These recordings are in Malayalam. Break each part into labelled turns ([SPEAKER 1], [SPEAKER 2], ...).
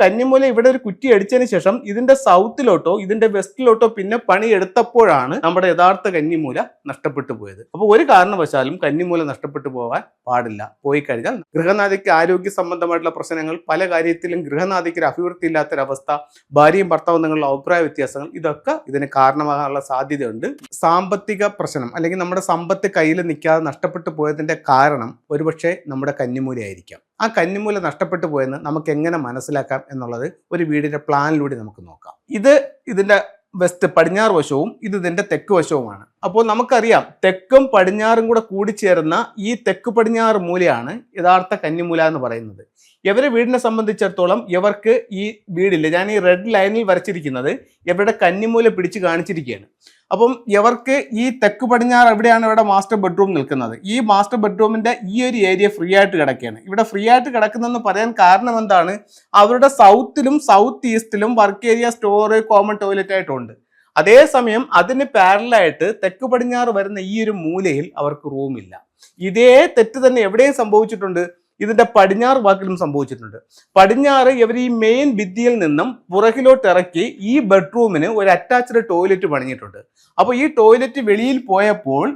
[SPEAKER 1] കന്നിമൂല ഇവിടെ ഒരു കുറ്റി അടിച്ചതിന് ശേഷം ഇതിന്റെ സൗത്തിലോട്ടോ ഇതിന്റെ വെസ്റ്റിലോട്ടോ പിന്നെ പണി എടുത്തപ്പോഴാണ് നമ്മുടെ യഥാർത്ഥ കന്നിമൂല നഷ്ടപ്പെട്ടു പോയത്. അപ്പോൾ ഒരു കാരണവശാലും കന്നിമൂല നഷ്ടപ്പെട്ടു പോകാൻ പാടില്ല. പോയി കഴിഞ്ഞാൽ ഗൃഹനാഥയ്ക്ക് ആരോഗ്യ സംബന്ധമായിട്ടുള്ള പ്രശ്നങ്ങൾ, പല കാര്യത്തിലും ഗൃഹനാഥയ്ക്ക് ഒരു അഭിവൃദ്ധി ഇല്ലാത്തൊരവസ്ഥ, ഭാര്യയും ഭർത്താവും തമ്മിലുള്ള അഭിപ്രായ വ്യത്യാസങ്ങൾ, ഇതൊക്കെ ഇതിന് കാരണമാകാനുള്ള സാധ്യതയുണ്ട്. സാമ്പത്തിക പ്രശ്നം അല്ലെങ്കിൽ നമ്മുടെ സമ്പത്ത് കയ്യിൽ നിൽക്കാതെ നഷ്ടപ്പെട്ടു പോയതിന്റെ കാരണം ഒരുപക്ഷെ നമ്മുടെ കന്നിമൂലയായിരിക്കാം. ആ കന്നിമൂല നഷ്ടപ്പെട്ടു പോയെന്ന് നമുക്ക് എങ്ങനെ മനസ്സിലാക്കാം എന്നുള്ളത് ഒരു വീടിന്റെ പ്ലാനിലൂടെ നമുക്ക് നോക്കാം. ഇതിന്റെ വെസ്റ്റ് പടിഞ്ഞാറ് വശവും ഇതിന്റെ തെക്ക് വശവുമാണ്. അപ്പോൾ നമുക്കറിയാം തെക്കും പടിഞ്ഞാറും കൂടെ കൂടിച്ചേർന്ന ഈ തെക്ക് പടിഞ്ഞാറ് മൂലയാണ് യഥാർത്ഥ കന്നിമൂല എന്ന് പറയുന്നത്. ഇവരെ വീടിനെ സംബന്ധിച്ചിടത്തോളം ഇവർക്ക് ഈ വീടില്ല, ഞാൻ ഈ റെഡ് ലൈനിൽ വരച്ചിരിക്കുന്നത് ഇവരുടെ കന്നിമൂല പിടിച്ച് കാണിച്ചിരിക്കുകയാണ്. അപ്പം ഇവർക്ക് ഈ തെക്ക് പടിഞ്ഞാറ് എവിടെയാണ് ഇവിടെ മാസ്റ്റർ ബെഡ്റൂം നിൽക്കുന്നത്. ഈ മാസ്റ്റർ ബെഡ്റൂമിന്റെ ഈ ഒരു ഏരിയ ഫ്രീ ആയിട്ട് കിടക്കുകയാണ്. ഇവിടെ ഫ്രീ ആയിട്ട് കിടക്കുന്നതെന്ന് പറയാൻ കാരണം എന്താണ്? അവരുടെ സൗത്തിലും സൗത്ത് ഈസ്റ്റിലും work area, store, common toilet ആയിട്ടുണ്ട്. അതേസമയം അതിന് പാരലായിട്ട് തെക്ക് പടിഞ്ഞാറ് വരുന്ന ഈ ഒരു മൂലയിൽ അവർക്ക് റൂമില്ല. ഇതേ തെറ്റ് തന്നെ എവിടെയും സംഭവിച്ചിട്ടുണ്ട്, ഇതിന്റെ പടിഞ്ഞാറ് വാക്കിലും സംഭവിച്ചിട്ടുണ്ട്. പടിഞ്ഞാറ് ഇവർ ഈ മെയിൻ ഭിത്തിയിൽ നിന്നും പുറകിലോട്ട് ഇറക്കി ഈ ബെഡ്റൂമിന് ഒരു അറ്റാച്ച്ഡ് ടോയ്ലറ്റ് പണിഞ്ഞിട്ടുണ്ട്. അപ്പോൾ ഈ ടോയ്ലറ്റ് വെളിയിൽ പോയപ്പോൾ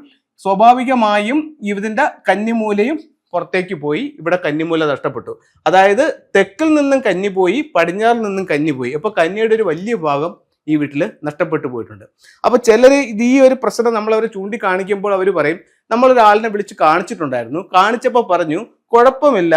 [SPEAKER 1] സ്വാഭാവികമായും ഇതിന്റെ കന്നിമൂലയും പുറത്തേക്ക് പോയി, ഇവിടെ കന്നിമൂല നഷ്ടപ്പെട്ടു. അതായത് തെക്കിൽ നിന്നും കന്നി പോയി, പടിഞ്ഞാറിൽ നിന്നും കന്നി പോയി. അപ്പോൾ കന്നിയുടെ ഒരു വലിയ ഭാഗം ഈ വീട്ടിൽ നഷ്ടപ്പെട്ടു പോയിട്ടുണ്ട്. അപ്പോൾ ചിലർ ഈ ഒരു പ്രശ്നം നമ്മളവർ ചൂണ്ടിക്കാണിക്കുമ്പോൾ അവർ പറയും, നമ്മളൊരാളിനെ വിളിച്ച് കാണിച്ചിട്ടുണ്ടായിരുന്നു, കാണിച്ചപ്പോൾ പറഞ്ഞു കുഴപ്പമില്ല,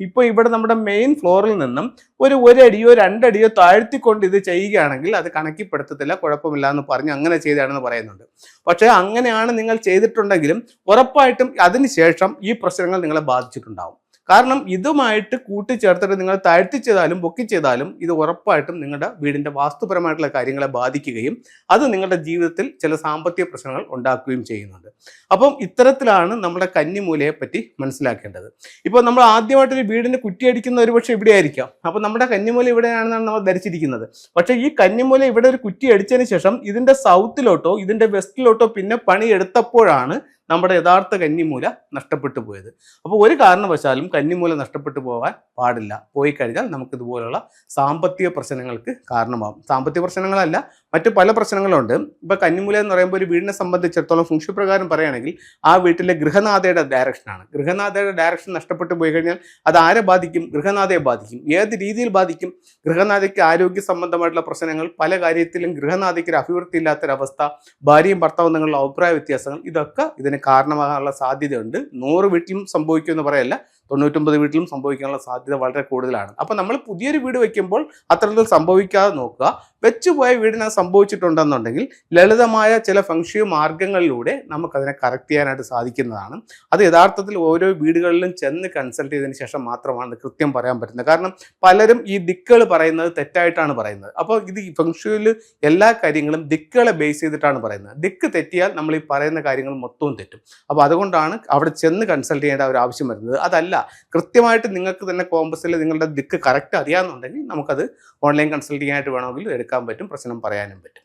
[SPEAKER 1] ഇപ്പോൾ ഇവിടെ നമ്മുടെ മെയിൻ ഫ്ലോറിൽ നിന്നും ഒരു അടിയോ 2 അടിയോ താഴ്ത്തിക്കൊണ്ട് ഇത് ചെയ്യുകയാണെങ്കിൽ അത് കണക്കിപ്പെടുത്തത്തില്ല, കുഴപ്പമില്ല എന്ന് പറഞ്ഞ് അങ്ങനെ ചെയ്താണെന്ന് പറയുന്നുണ്ട്. പക്ഷേ അങ്ങനെയാണ് നിങ്ങൾ ചെയ്തിട്ടുണ്ടെങ്കിലും ഉറപ്പായിട്ടും അതിനുശേഷം ഈ പ്രശ്നങ്ങൾ നിങ്ങളെ ബാധിച്ചിട്ടുണ്ടാവും. കാരണം ഇതുമായിട്ട് കൂട്ടിച്ചേർത്തിട്ട് നിങ്ങൾ താഴ്ത്തി ചെയ്താലും പൊക്കി ചെയ്താലും ഇത് ഉറപ്പായിട്ടും നിങ്ങളുടെ വീടിന്റെ വാസ്തുപരമായിട്ടുള്ള കാര്യങ്ങളെ ബാധിക്കുകയും അത് നിങ്ങളുടെ ജീവിതത്തിൽ ചില സാമ്പത്തിക പ്രശ്നങ്ങൾ ഉണ്ടാക്കുകയും ചെയ്യുന്നുണ്ട്. അപ്പം ഇത്തരത്തിലാണ് നമ്മുടെ കന്നിമൂലയെ പറ്റി മനസ്സിലാക്കേണ്ടത്. ഇപ്പോൾ നമ്മൾ ആദ്യമായിട്ടൊരു വീടിന് കുറ്റിയടിക്കുന്ന ഒരു പക്ഷേ ഇവിടെ ആയിരിക്കാം. അപ്പോൾ നമ്മുടെ കന്നിമൂല ഇവിടെയാണെന്നാണ് നമ്മൾ ധരിച്ചിരിക്കുന്നത്. പക്ഷേ ഈ കന്നിമൂല ഇവിടെ ഒരു കുറ്റി അടിച്ചതിന് ശേഷം ഇതിന്റെ സൗത്തിലോട്ടോ ഇതിന്റെ വെസ്റ്റിലോട്ടോ പിന്നെ പണി എടുത്തപ്പോഴാണ് നമ്മുടെ യഥാർത്ഥ കന്നിമൂല നഷ്ടപ്പെട്ടു പോയത്. അപ്പോൾ ഒരു കാരണവശാലും കന്നിമൂല നഷ്ടപ്പെട്ടു പോകാൻ പാടില്ല. പോയി കഴിഞ്ഞാൽ നമുക്ക് ഇതുപോലുള്ള സാമ്പത്തിക പ്രശ്നങ്ങൾക്ക് കാരണമാകും. സാമ്പത്തിക പ്രശ്നങ്ങളല്ല, മറ്റു പല പ്രശ്നങ്ങളുണ്ട്. ഇപ്പൊ കന്നിമൂല എന്ന് പറയുമ്പോൾ ഒരു വീടിനെ സംബന്ധിച്ചിടത്തോളം ഫംഗ്ഷൻ പ്രകാരം പറയുകയാണെങ്കിൽ ആ വീട്ടിലെ ഗൃഹനാഥയുടെ ഡയറക്ഷനാണ്. ഗൃഹനാഥയുടെ ഡയറക്ഷൻ നഷ്ടപ്പെട്ടു പോയി കഴിഞ്ഞാൽ അത് ആരെ ബാധിക്കും? ഗൃഹനാഥയെ ബാധിക്കും. ഏത് രീതിയിൽ ബാധിക്കും? ഗൃഹനാഥയ്ക്ക് ആരോഗ്യ സംബന്ധമായിട്ടുള്ള പ്രശ്നങ്ങൾ, പല കാര്യത്തിലും ഗൃഹനാഥയ്ക്ക് ഒരു അഭിവൃദ്ധി ഇല്ലാത്തൊരവസ്ഥ, ഭാര്യയും ഭർത്താവും തമ്മിലുള്ള അഭിപ്രായ വ്യത്യാസങ്ങൾ, ഇതൊക്കെ ഇതിന് കാരണമാകാനുള്ള സാധ്യതയുണ്ട്. 100 വീട്ടിലും സംഭവിക്കുമെന്ന് പറയല്ല, 99 വീട്ടിലും സംഭവിക്കാനുള്ള സാധ്യത വളരെ കൂടുതലാണ്. അപ്പോൾ നമ്മൾ പുതിയൊരു വീട് വെക്കുമ്പോൾ അത്തരത്തിൽ സംഭവിക്കാതെ നോക്കുക. വെച്ചുപോയ വീടിന് സംഭവിച്ചിട്ടുണ്ടെന്നുണ്ടെങ്കിൽ ലളിതമായ ചില ഫംഗ്ഷൻ മാർഗങ്ങളിലൂടെ നമുക്കതിനെ കറക്റ്റ് ചെയ്യാനായിട്ട് സാധിക്കുന്നതാണ്. അത് യഥാർത്ഥത്തിൽ ഓരോ വീടുകളിലും ചെന്ന് കൺസൾട്ട് ചെയ്തതിന് ശേഷം മാത്രമാണ് കൃത്യം പറയാൻ പറ്റുന്നത്. കാരണം പലരും ഈ ദിക്കുകൾ പറയുന്നത് തെറ്റായിട്ടാണ് പറയുന്നത്. അപ്പോൾ ഇത് ഈ ഫംഗ്ഷനിൽ എല്ലാ കാര്യങ്ങളും ദിക്കുകളെ ബേസ് ചെയ്തിട്ടാണ് പറയുന്നത്. ദിക്ക് തെറ്റിയാൽ നമ്മൾ ഈ പറയുന്ന കാര്യങ്ങൾ മൊത്തവും തെറ്റും. അപ്പോൾ അതുകൊണ്ടാണ് അവിടെ ചെന്ന് കൺസൾട്ട് ചെയ്യേണ്ട ഒരു ആവശ്യം വരുന്നത്. അതല്ല, കൃത്യമായിട്ട് നിങ്ങൾക്ക് തന്നെ കോമ്പസിൽ നിങ്ങളുടെ ദിക്ക് കറക്റ്റ് അറിയാമെന്നുണ്ടെങ്കിൽ നമുക്കത് ഓൺലൈൻ കൺസൾട്ടിംഗ് ആയിട്ട് വേണമെങ്കിൽ എടുക്കാൻ പറ്റും, പ്രശ്നം പറയാനും പറ്റും.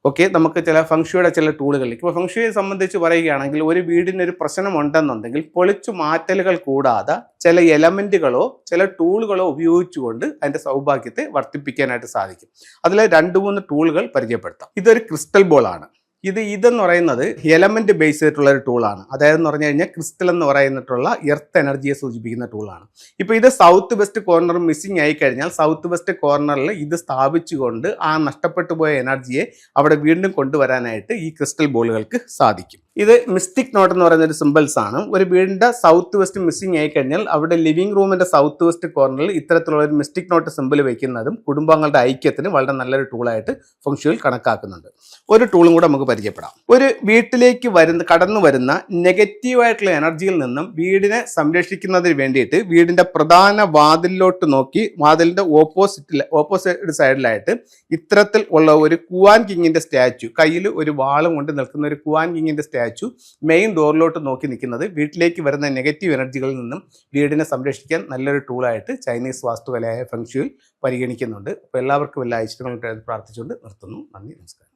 [SPEAKER 1] ഓക്കെ, നമുക്ക് ചില ഫംഗ്ഷയുടെ ചില ടൂളുകളിലേക്ക് ഇപ്പോൾ ഫംഗ്ഷയെ സംബന്ധിച്ച് പറയുകയാണെങ്കിൽ ഒരു വീടിനൊരു പ്രശ്നം ഉണ്ടെന്നുണ്ടെങ്കിൽ പൊളിച്ചു മാറ്റലുകൾ കൂടാതെ ചില എലമെന്റുകളോ ചില ടൂളുകളോ ഉപയോഗിച്ചുകൊണ്ട് അതിന്റെ സൗഭാഗ്യത്തെ വർദ്ധിപ്പിക്കാനായിട്ട് സാധിക്കും. അതിൽ 2-3 ടൂളുകൾ പരിചയപ്പെടുത്താം. ഇതൊരു ക്രിസ്റ്റൽ ബോൾ ആണ്. ഇതെന്ന് പറയുന്നത് എലമെന്റ് ബേസ് ചെയ്തിട്ടുള്ള ഒരു ടൂളാണ്. അതായത് എന്ന് പറഞ്ഞു കഴിഞ്ഞാൽ ക്രിസ്റ്റൽ എന്ന് പറയുന്നിട്ടുള്ള എർത്ത് എനർജിയെ സൂചിപ്പിക്കുന്ന ടൂളാണ്. ഇപ്പോൾ ഇത് സൗത്ത് വെസ്റ്റ് കോർണർ മിസ്സിംഗ് ആയി കഴിഞ്ഞാൽ സൗത്ത് വെസ്റ്റ് കോർണറിൽ ഇത് സ്ഥാപിച്ചുകൊണ്ട് ആ നഷ്ടപ്പെട്ടു പോയ എനർജിയെ അവിടെ വീണ്ടും കൊണ്ടുവരാനായിട്ട് ഈ ക്രിസ്റ്റൽ ബോളുകൾക്ക് സാധിക്കും. ഇത് മിസ്റ്റിക് നോട്ട് എന്ന് പറയുന്ന ഒരു സിമ്പിൾസ് ആണ്. ഒരു വീടിന്റെ സൗത്ത് വെസ്റ്റ് മിസ്സിംഗ് ആയി കഴിഞ്ഞാൽ അവിടെ ലിവിംഗ് റൂമിന്റെ സൗത്ത് വെസ്റ്റ് കോർണറിൽ ഇത്തരത്തിലുള്ള ഒരു മിസ്റ്റിക് നോട്ട് സിമ്പിൾ വെക്കുന്നതും കുടുംബങ്ങളുടെ ഐക്യത്തിന് വളരെ നല്ലൊരു ടൂളായിട്ട് ഫംഗ്ഷനിൽ കണക്കാക്കുന്നുണ്ട്. ഒരു ടൂളും കൂടെ നമുക്ക് പരിചയപ്പെടാം. ഒരു വീട്ടിലേക്ക് കടന്നു വരുന്ന നെഗറ്റീവായിട്ടുള്ള എനർജിയിൽ നിന്നും വീടിനെ സംരക്ഷിക്കുന്നതിന് വേണ്ടിയിട്ട് വീടിന്റെ പ്രധാന വാതിലിലോട്ട് നോക്കി വാതിലിന്റെ ഓപ്പോസിറ്റ് സൈഡിലായിട്ട് ഇത്തരത്തിൽ ഉള്ള ഒരു കുവാൻ കിങ്ങിന്റെ സ്റ്റാച്ചു, കയ്യിൽ ഒരു വാളും കൊണ്ട് നിൽക്കുന്ന ഒരു കുവാൻ കിങ്ങിന്റെ സ്റ്റാച്ചു മെയിൻ ഡോറിലോട്ട് നോക്കി നിൽക്കുന്നത് വീട്ടിലേക്ക് വരുന്ന നെഗറ്റീവ് എനർജികളിൽ നിന്നും വീടിനെ സംരക്ഷിക്കാൻ നല്ലൊരു ടൂളായിട്ട് ചൈനീസ് വാസ്തുകലയായ ഫെങ്ഷുയിൽ പരിഗണിക്കുന്നുണ്ട്. അപ്പോൾ എല്ലാവർക്കും എല്ലാ ഐശ്വര്യങ്ങളും പ്രാർത്ഥിച്ചുകൊണ്ട് നിർത്തുന്നു. നന്ദി, നമസ്കാരം.